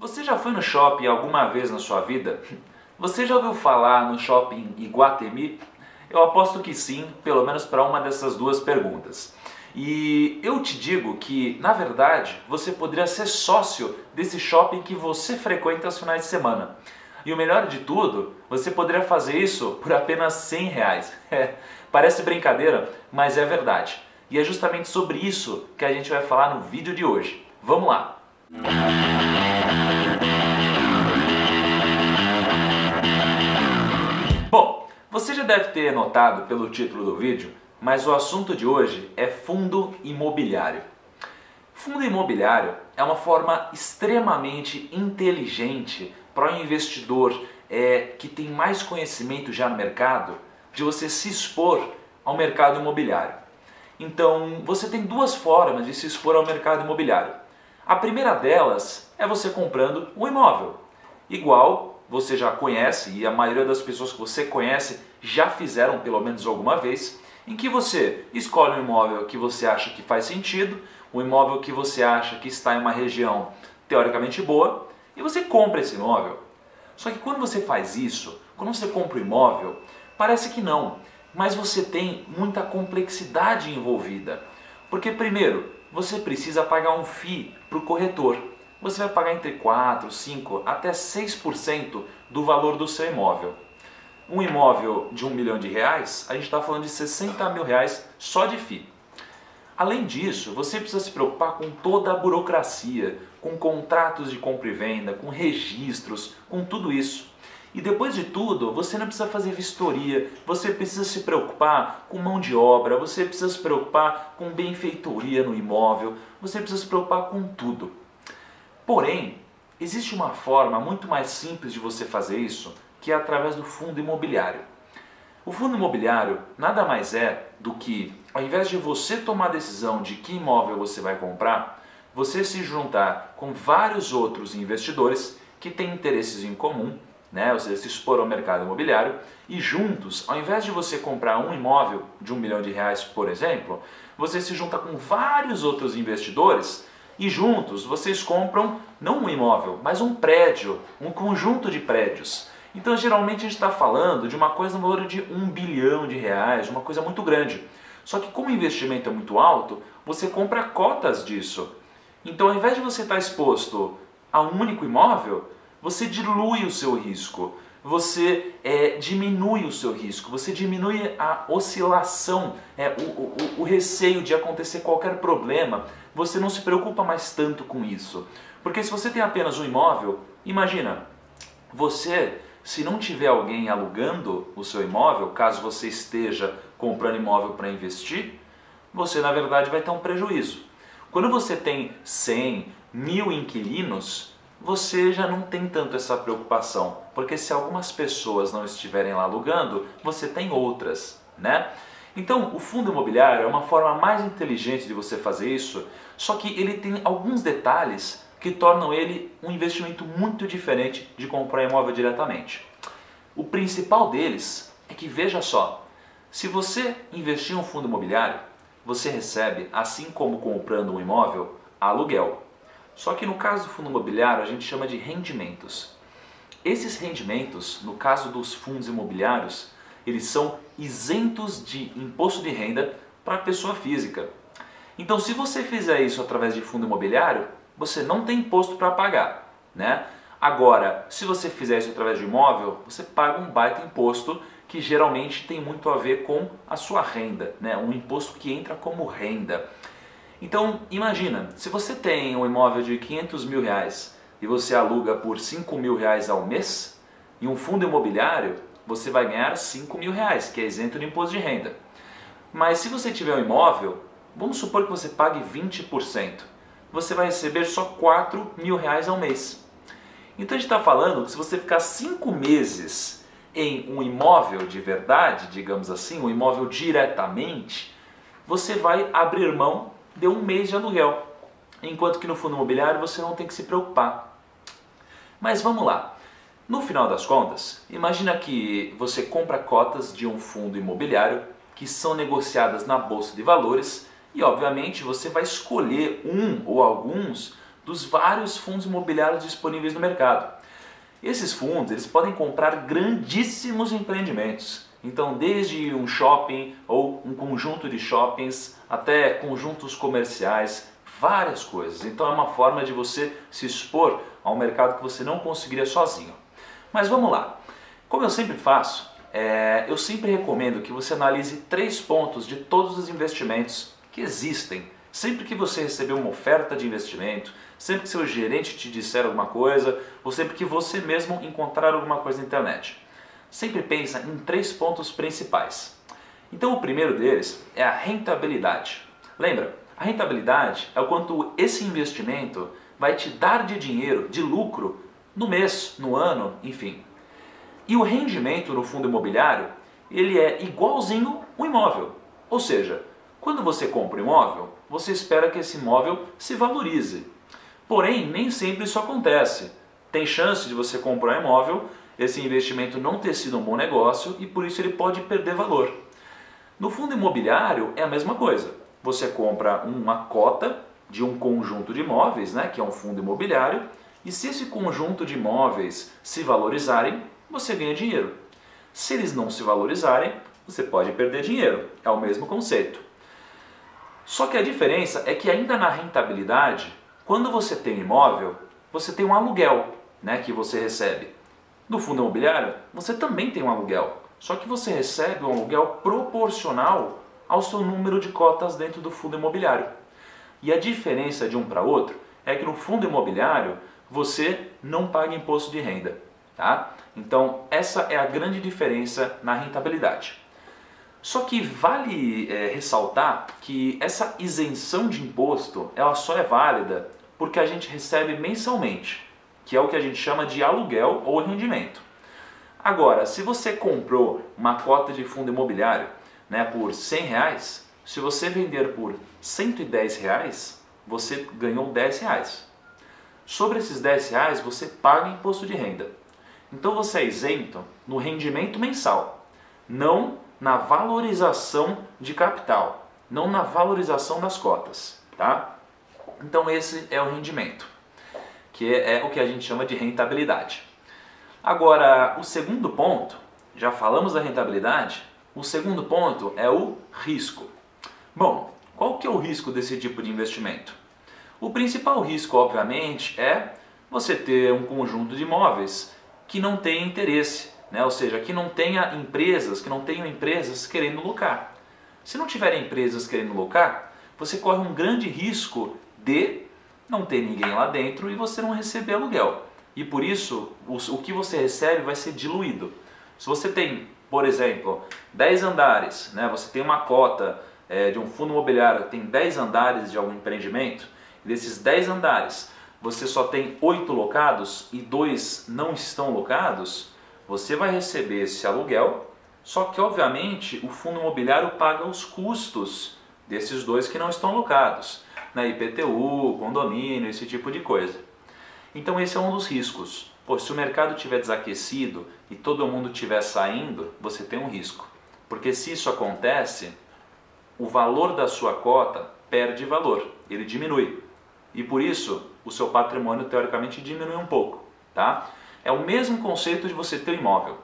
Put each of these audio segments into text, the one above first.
Você já foi no shopping alguma vez na sua vida? Você já ouviu falar no shopping Iguatemi? Eu aposto que sim, pelo menos para uma dessas duas perguntas. E eu te digo que, na verdade, você poderia ser sócio desse shopping que você frequenta aos finais de semana. E o melhor de tudo, você poderia fazer isso por apenas R$ 100. Parece brincadeira, mas é verdade. E é justamente sobre isso que a gente vai falar no vídeo de hoje. Vamos lá! Bom, você já deve ter notado pelo título do vídeo, mas o assunto de hoje é fundo imobiliário. Fundo imobiliário é uma forma extremamente inteligente para um investidor que tem mais conhecimento já no mercado de você se expor ao mercado imobiliário. Então, você tem duas formas de se expor ao mercado imobiliário. A primeira delas é você comprando um imóvel, igual você já conhece e a maioria das pessoas que você conhece já fizeram pelo menos alguma vez, em que você escolhe um imóvel que você acha que faz sentido, um imóvel que você acha que está em uma região teoricamente boa e você compra esse imóvel. Só que quando você faz isso, quando você compra o imóvel, parece que não, mas você tem muita complexidade envolvida. Porque primeiro, você precisa pagar um FII para o corretor. Você vai pagar entre 4, 5 até 6% do valor do seu imóvel. Um imóvel de R$1 milhão, a gente está falando de R$60 mil só de FII. Além disso, você precisa se preocupar com toda a burocracia, com contratos de compra e venda, com registros, com tudo isso. E depois de tudo, você não precisa fazer vistoria, você precisa se preocupar com mão de obra, você precisa se preocupar com benfeitoria no imóvel, você precisa se preocupar com tudo. Porém, existe uma forma muito mais simples de você fazer isso, que é através do fundo imobiliário. O fundo imobiliário nada mais é do que, ao invés de você tomar a decisão de que imóvel você vai comprar, você se juntar com vários outros investidores que têm interesses em comum, ou seja, se expor ao mercado imobiliário, e juntos, ao invés de você comprar um imóvel de R$1 milhão, por exemplo, você se junta com vários outros investidores e juntos vocês compram não um imóvel, mas um prédio, um conjunto de prédios. Então geralmente a gente está falando de uma coisa no valor de R$1 bilhão, uma coisa muito grande. Só que como o investimento é muito alto, você compra cotas disso. Então ao invés de você estar exposto a um único imóvel, você dilui o seu risco, você diminui o seu risco, você diminui a oscilação, o receio de acontecer qualquer problema, você não se preocupa mais tanto com isso. Porque se você tem apenas um imóvel, imagina, você, se não tiver alguém alugando o seu imóvel, caso você esteja comprando imóvel para investir, você na verdade vai ter um prejuízo. Quando você tem 100, 1000 inquilinos, você já não tem tanto essa preocupação, porque se algumas pessoas não estiverem lá alugando, você tem outras, Então, o fundo imobiliário é uma forma mais inteligente de você fazer isso, só que ele tem alguns detalhes que tornam ele um investimento muito diferente de comprar imóvel diretamente. O principal deles é que, veja só, se você investir em um fundo imobiliário, você recebe, assim como comprando um imóvel, aluguel. Só que no caso do fundo imobiliário a gente chama de rendimentos. Esses rendimentos, no caso dos fundos imobiliários, eles são isentos de imposto de renda para a pessoa física. Então se você fizer isso através de fundo imobiliário, você não tem imposto para pagar, Agora, se você fizer isso através de imóvel, você paga um baita imposto que geralmente tem muito a ver com a sua renda, um imposto que entra como renda. Então, imagina, se você tem um imóvel de R$500 mil e você aluga por R$5 mil ao mês, em um fundo imobiliário, você vai ganhar R$5 mil, que é isento de imposto de renda. Mas se você tiver um imóvel, vamos supor que você pague 20%, você vai receber só R$4 mil ao mês. Então a gente está falando que se você ficar 5 meses em um imóvel de verdade, digamos assim, um imóvel diretamente, você vai abrir mão de um mês de aluguel, enquanto que no fundo imobiliário você não tem que se preocupar. Mas vamos lá, no final das contas, imagina que você compra cotas de um fundo imobiliário que são negociadas na Bolsa de Valores e obviamente você vai escolher um ou alguns dos vários fundos imobiliários disponíveis no mercado. Esses fundos eles podem comprar grandíssimos empreendimentos. Então, desde um shopping ou um conjunto de shoppings até conjuntos comerciais, várias coisas. Então, é uma forma de você se expor a um mercado que você não conseguiria sozinho. Mas vamos lá. Como eu sempre faço, eu sempre recomendo que você analise 3 pontos de todos os investimentos que existem. Sempre que você receber uma oferta de investimento, sempre que seu gerente te disser alguma coisa, ou sempre que você mesmo encontrar alguma coisa na internet. Sempre pensa em 3 pontos principais. Então o primeiro deles é a rentabilidade. Lembra, a rentabilidade é o quanto esse investimento vai te dar de dinheiro, de lucro, no mês, no ano, enfim. E o rendimento no fundo imobiliário, ele é igualzinho o imóvel. Ou seja, quando você compra um imóvel, você espera que esse imóvel se valorize. Porém, nem sempre isso acontece. Tem chance de você comprar um imóvel, esse investimento não ter sido um bom negócio e por isso ele pode perder valor. No fundo imobiliário é a mesma coisa. Você compra uma cota de um conjunto de imóveis, né, que é um fundo imobiliário, e se esse conjunto de imóveis se valorizarem, você ganha dinheiro. Se eles não se valorizarem, você pode perder dinheiro. É o mesmo conceito. Só que a diferença é que ainda na rentabilidade, quando você tem imóvel, você tem um aluguel, né, que você recebe. No fundo imobiliário, você também tem um aluguel, só que você recebe um aluguel proporcional ao seu número de cotas dentro do fundo imobiliário. E a diferença de um para outro é que no fundo imobiliário você não paga imposto de renda, tá? Então essa é a grande diferença na rentabilidade. Só que vale ressaltar que essa isenção de imposto ela só é válida porque a gente recebe mensalmente, que é o que a gente chama de aluguel ou rendimento. Agora, se você comprou uma cota de fundo imobiliário, né, por R$100, se você vender por R$110, você ganhou R$10. Sobre esses R$10 você paga imposto de renda. Então você é isento no rendimento mensal, não na valorização de capital, não na valorização das cotas, tá? Então esse é o rendimento, que é o que a gente chama de rentabilidade. Agora, o segundo ponto, já falamos da rentabilidade, o segundo ponto é o risco. Bom, qual que é o risco desse tipo de investimento? O principal risco, obviamente, é você ter um conjunto de imóveis que não tem interesse, né? Ou seja, que não tenham empresas querendo locar. Se não tiverem empresas querendo locar, você corre um grande risco de não ter ninguém lá dentro e você não receber aluguel. E por isso, o que você recebe vai ser diluído. Se você tem, por exemplo, 10 andares, né? Você tem uma cota de um fundo imobiliário que tem 10 andares de algum empreendimento, e desses 10 andares você só tem 8 locados e 2 não estão locados, você vai receber esse aluguel, só que obviamente o fundo imobiliário paga os custos desses 2 que não estão locados, né? IPTU, condomínio, esse tipo de coisa. Então esse é um dos riscos. Pô, se o mercado estiver desaquecido e todo mundo estiver saindo, você tem um risco. Porque se isso acontece, o valor da sua cota perde valor, ele diminui. E por isso, o seu patrimônio teoricamente diminui um pouco, tá? É o mesmo conceito de você ter imóvel.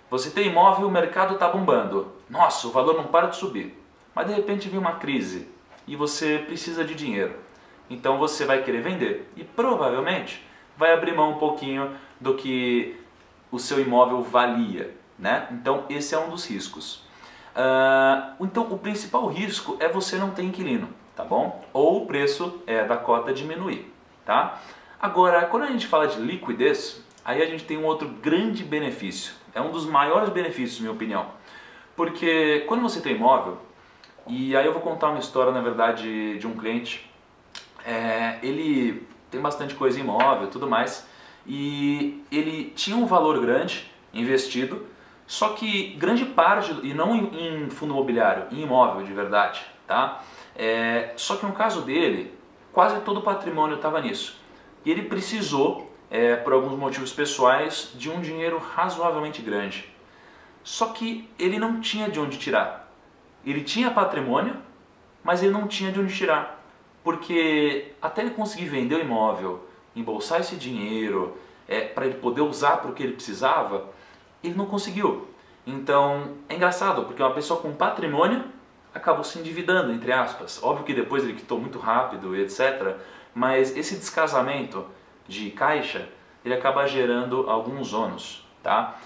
Você tem imóvel e o mercado está bombando. Nossa, o valor não para de subir. Mas de repente vem uma crise e você precisa de dinheiro. Então você vai querer vender e provavelmente vai abrir mão um pouquinho do que o seu imóvel valia, né? Então esse é um dos riscos. Então o principal risco é você não ter inquilino, tá bom? Ou o preço da cota diminuir, tá? Agora, quando a gente fala de liquidez, aí a gente tem um outro grande benefício. É um dos maiores benefícios, na minha opinião. Porque quando você tem imóvel, e aí eu vou contar uma história, na verdade, de um cliente, ele tem bastante coisa imóvel e tudo mais, e ele tinha um valor grande investido, só que grande parte, e não em fundo imobiliário, em imóvel de verdade, tá? Só que no caso dele, quase todo o patrimônio estava nisso. E ele precisou, por alguns motivos pessoais, de um dinheiro razoavelmente grande. Só que ele não tinha de onde tirar. Ele tinha patrimônio, mas ele não tinha de onde tirar. porque até ele conseguir vender o imóvel, embolsar esse dinheiro, para ele poder usar para o que ele precisava, ele não conseguiu. Então é engraçado, porque uma pessoa com patrimônio acabou se endividando, entre aspas. Óbvio que depois ele quitou muito rápido, etc. Mas esse descasamento de caixa, ele acaba gerando alguns ônus, tá?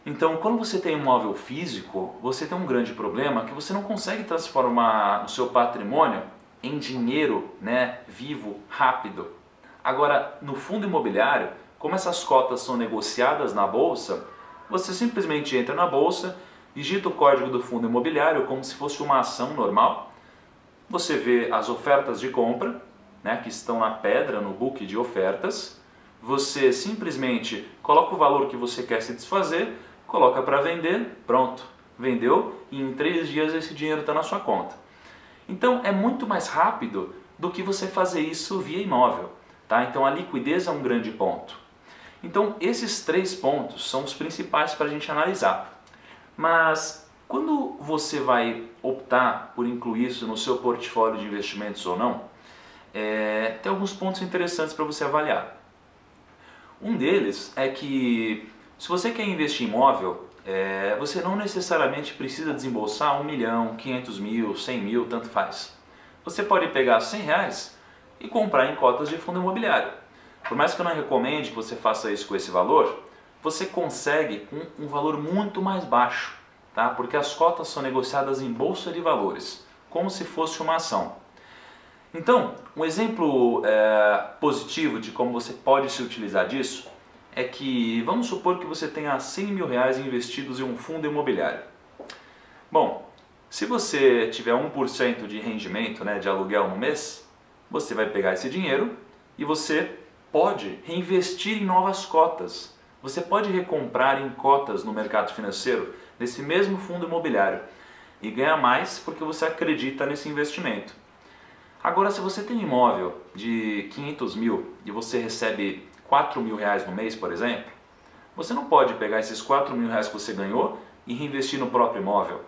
Então, quando você tem um imóvel físico, você tem um grande problema que você não consegue transformar o seu patrimônio em dinheiro, né, vivo, rápido. Agora, no fundo imobiliário, como essas cotas são negociadas na bolsa, você simplesmente entra na bolsa, digita o código do fundo imobiliário como se fosse uma ação normal, você vê as ofertas de compra, né, que estão na pedra, no book de ofertas, você simplesmente coloca o valor que você quer se desfazer, coloca para vender, pronto, vendeu e em 3 dias esse dinheiro está na sua conta. Então é muito mais rápido do que você fazer isso via imóvel, tá? Então a liquidez é um grande ponto. Então esses 3 pontos são os principais para a gente analisar. Mas quando você vai optar por incluir isso no seu portfólio de investimentos ou não, tem alguns pontos interessantes para você avaliar. Um deles é que se você quer investir em imóvel, você não necessariamente precisa desembolsar 1 milhão, 500 mil, 100 mil, tanto faz. Você pode pegar R$100 e comprar em cotas de fundo imobiliário. Por mais que eu não recomende que você faça isso com esse valor, você consegue com um valor muito mais baixo, tá? Porque as cotas são negociadas em bolsa de valores, como se fosse uma ação. Então, um exemplo positivo de como você pode se utilizar disso é que, vamos supor que você tenha R$100 mil investidos em um fundo imobiliário. Bom, se você tiver 1% de rendimento, né, de aluguel no mês, você vai pegar esse dinheiro e você pode reinvestir em novas cotas. Você pode recomprar em cotas no mercado financeiro nesse mesmo fundo imobiliário e ganhar mais porque você acredita nesse investimento. Agora, se você tem um imóvel de 500 mil e você recebe R$4 mil no mês, por exemplo, você não pode pegar esses R$4 mil que você ganhou e reinvestir no próprio imóvel.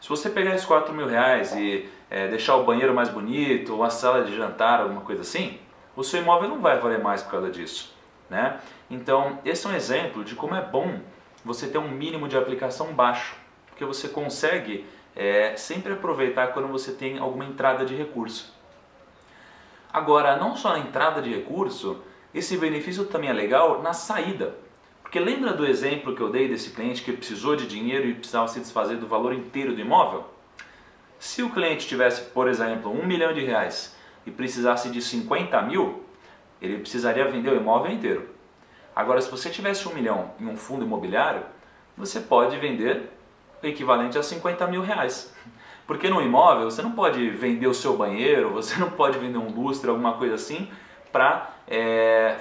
Se você pegar esses R$4 mil e deixar o banheiro mais bonito, ou a sala de jantar, alguma coisa assim, o seu imóvel não vai valer mais por causa disso, né? Então, esse é um exemplo de como é bom você ter um mínimo de aplicação baixo, porque você consegue sempre aproveitar quando você tem alguma entrada de recurso. Agora, não só na entrada de recurso, esse benefício também é legal na saída. Porque lembra do exemplo que eu dei desse cliente que precisou de dinheiro e precisava se desfazer do valor inteiro do imóvel? Se o cliente tivesse, por exemplo, R$1 milhão e precisasse de 50 mil, ele precisaria vender o imóvel inteiro. Agora, se você tivesse 1 milhão em um fundo imobiliário, você pode vender o equivalente a 50 mil reais. Porque no imóvel você não pode vender o seu banheiro, você não pode vender um lustre, alguma coisa assim, para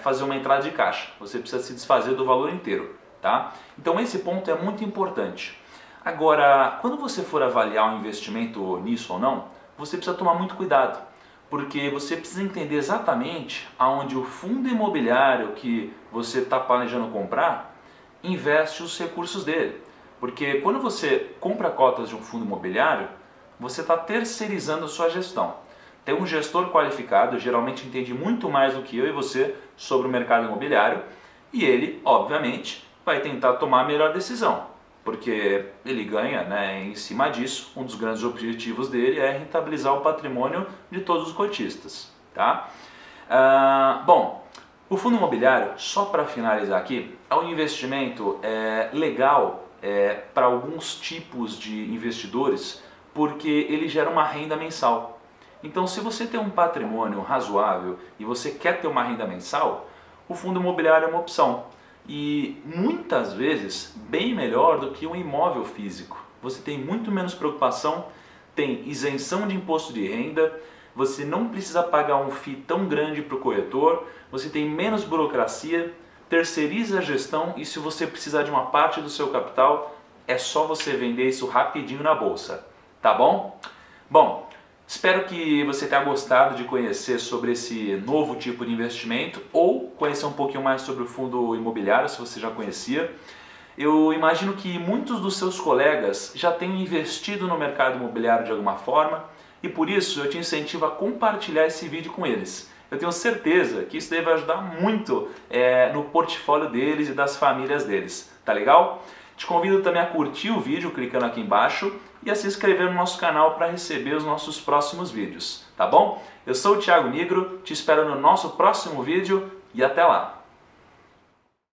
fazer uma entrada de caixa. Você precisa se desfazer do valor inteiro, tá? Então esse ponto é muito importante. Agora, quando você for avaliar um investimento nisso ou não, você precisa tomar muito cuidado, porque você precisa entender exatamente aonde o fundo imobiliário que você está planejando comprar investe os recursos dele. Porque quando você compra cotas de um fundo imobiliário, você está terceirizando a sua gestão. Tem um gestor qualificado, geralmente entende muito mais do que eu e você sobre o mercado imobiliário, e ele, obviamente, vai tentar tomar a melhor decisão, porque ele ganha, né, em cima disso. Um dos grandes objetivos dele é rentabilizar o patrimônio de todos os cotistas, tá? Bom, o fundo imobiliário, só para finalizar aqui, é um investimento legal para alguns tipos de investidores, porque ele gera uma renda mensal. Então, se você tem um patrimônio razoável e você quer ter uma renda mensal, o fundo imobiliário é uma opção. E muitas vezes bem melhor do que um imóvel físico. Você tem muito menos preocupação, tem isenção de imposto de renda, você não precisa pagar um FII tão grande para o corretor, você tem menos burocracia, terceiriza a gestão e se você precisar de uma parte do seu capital, é só você vender isso rapidinho na bolsa. Tá bom? Bom, espero que você tenha gostado de conhecer sobre esse novo tipo de investimento ou conhecer um pouquinho mais sobre o fundo imobiliário, se você já conhecia. Eu imagino que muitos dos seus colegas já tenham investido no mercado imobiliário de alguma forma e por isso eu te incentivo a compartilhar esse vídeo com eles. Eu tenho certeza que isso daí vai ajudar muito no portfólio deles e das famílias deles, tá legal? Te convido também a curtir o vídeo clicando aqui embaixo e a se inscrever no nosso canal para receber os nossos próximos vídeos, tá bom? Eu sou o Thiago Nigro, te espero no nosso próximo vídeo e até lá!